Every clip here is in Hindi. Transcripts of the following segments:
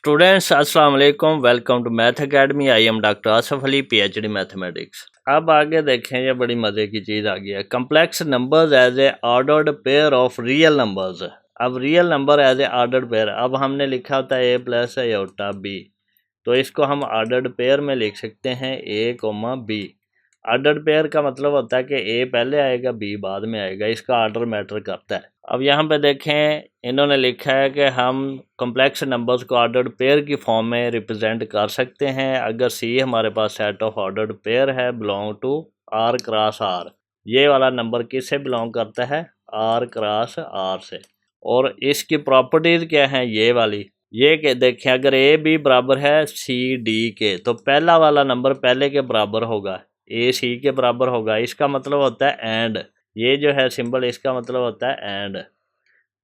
स्टूडेंट्स अस्सलाम वालेकुम, welcome to math academy. I am doctor Asaf Ali, PhD mathematics. अब आगे देखें, ये बड़ी मज़े की चीज़ आ गई है। Complex numbers as a ordered pair of real numbers. अब real number as a ordered pair, अब हमने लिखा होता है ए प्लस आयोटा बी, तो इसको हम ऑर्डर्ड पेयर में लिख सकते हैं ए कोमा बी। ऑर्डर्ड पेयर का मतलब होता है कि ए पहले आएगा बी बाद में आएगा, इसका ऑर्डर मैटर करता है। अब यहाँ पे देखें, इन्होंने लिखा है कि हम कॉम्प्लेक्स नंबर्स को ऑर्डर्ड पेयर की फॉर्म में रिप्रेजेंट कर सकते हैं अगर सी हमारे पास सेट ऑफ ऑर्डर्ड पेयर है belong to R cross R. ये वाला नंबर किससे बिलोंग करता है? आर क्रॉस आर से। और इसकी प्रॉपर्टीज़ क्या हैं? ये वाली, ये कि देखें, अगर ए बी बराबर है सी डी के, तो पहला वाला नंबर पहले के बराबर होगा, ए सी के बराबर होगा। इसका मतलब होता है एंड। ये जो है सिंबल, इसका मतलब होता है एंड।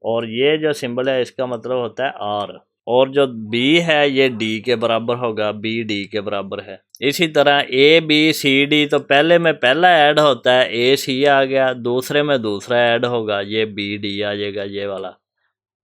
और ये जो सिंबल है इसका मतलब होता है आर। और जो बी है ये डी के बराबर होगा, बी डी के बराबर है। इसी तरह ए बी सी डी, तो पहले में पहला ऐड होता है, ए सी आ गया, दूसरे में दूसरा ऐड होगा, ये बी डी आ जाएगा, ये वाला।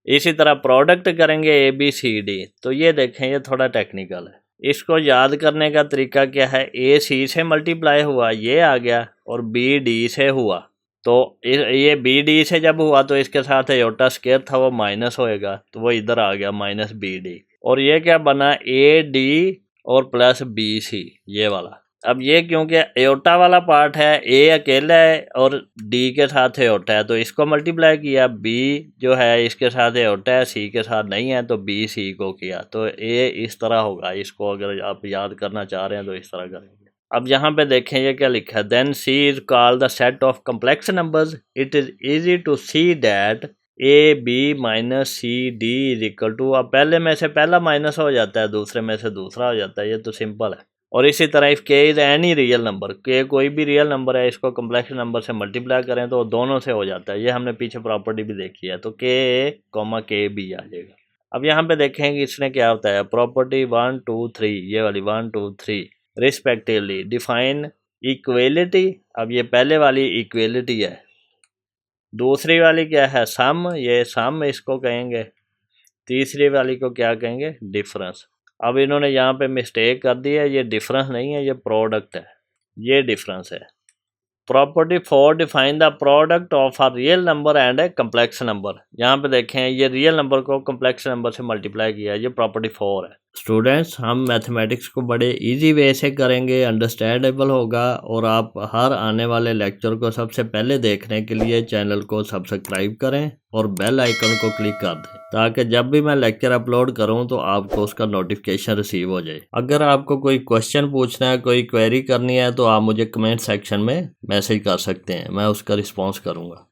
इसी तरह प्रोडक्ट करेंगे ए बी सी डी, तो ये देखें, ये थोड़ा टेक्निकल है। इसको याद करने का तरीका क्या है? ए सी से मल्टीप्लाई हुआ, ये आ गया, और बी डी से हुआ, तो ये बी डी से जब हुआ तो इसके साथ एयोटा स्क्वायर था वो माइनस होएगा, तो वो इधर आ गया माइनस बी डी। और ये क्या बना? ए डी और प्लस बी सी, ये वाला। अब ये क्योंकि एयोटा वाला पार्ट है, ए अकेला है और डी के साथ एयोटा है, तो इसको मल्टीप्लाई किया। बी जो है इसके साथ एयोटा है, सी के साथ नहीं है, तो बी सी को किया, तो ए इस तरह होगा। इसको अगर आप याद करना चाह रहे हैं तो इस तरह करेंगे। अब यहाँ पे देखें, ये क्या लिखा है? Then C is called the set of complex numbers. It is easy to see that A B minus C D is equal to, अब पहले में से पहला माइनस हो जाता है, दूसरे में से दूसरा हो जाता है, ये तो सिंपल है। और इसी तरह इफ़ के इज़ एनी रियल नंबर, के कोई भी रियल नंबर है, इसको कम्प्लेक्स नंबर से मल्टीप्लाई करें तो दोनों से हो जाता है। ये हमने पीछे प्रॉपर्टी भी देखी है, तो के ए कॉमा के बी आ जाएगा। अब यहाँ पे देखेंगे इसने क्या होता है, प्रॉपर्टी 1 2 3, ये वाली 1 2 3 रिस्पेक्टिवली डिफाइन इक्वेलिटी। अब ये पहले वाली इक्वेलिटी है, दूसरी वाली क्या है? सम, ये सम इसको कहेंगे, तीसरी वाली को क्या कहेंगे? डिफरेंस। अब इन्होंने यहाँ पे मिस्टेक कर दी है, ये डिफरेंस नहीं है, ये प्रोडक्ट है, ये डिफरेंस है। Property 4 define the product of a real number and A complex number. यहाँ पे देखें, ये रियल नंबर को कम्प्लेक्स नंबर से मल्टीप्लाई किया है, ये प्रॉपर्टी 4 है। स्टूडेंट्स, हम मैथमेटिक्स को बड़े इजी वे से करेंगे, अंडरस्टैंडेबल होगा, और आप हर आने वाले लेक्चर को सबसे पहले देखने के लिए चैनल को सब्सक्राइब करें और बेल आइकन को क्लिक कर दें, ताकि जब भी मैं लेक्चर अपलोड करूं तो आपको उसका नोटिफिकेशन रिसीव हो जाए। अगर आपको कोई क्वेश्चन पूछना है, कोई क्वेरी करनी है, तो आप मुझे कमेंट सेक्शन में मैसेज कर सकते हैं, मैं उसका रिस्पॉन्स करूँगा।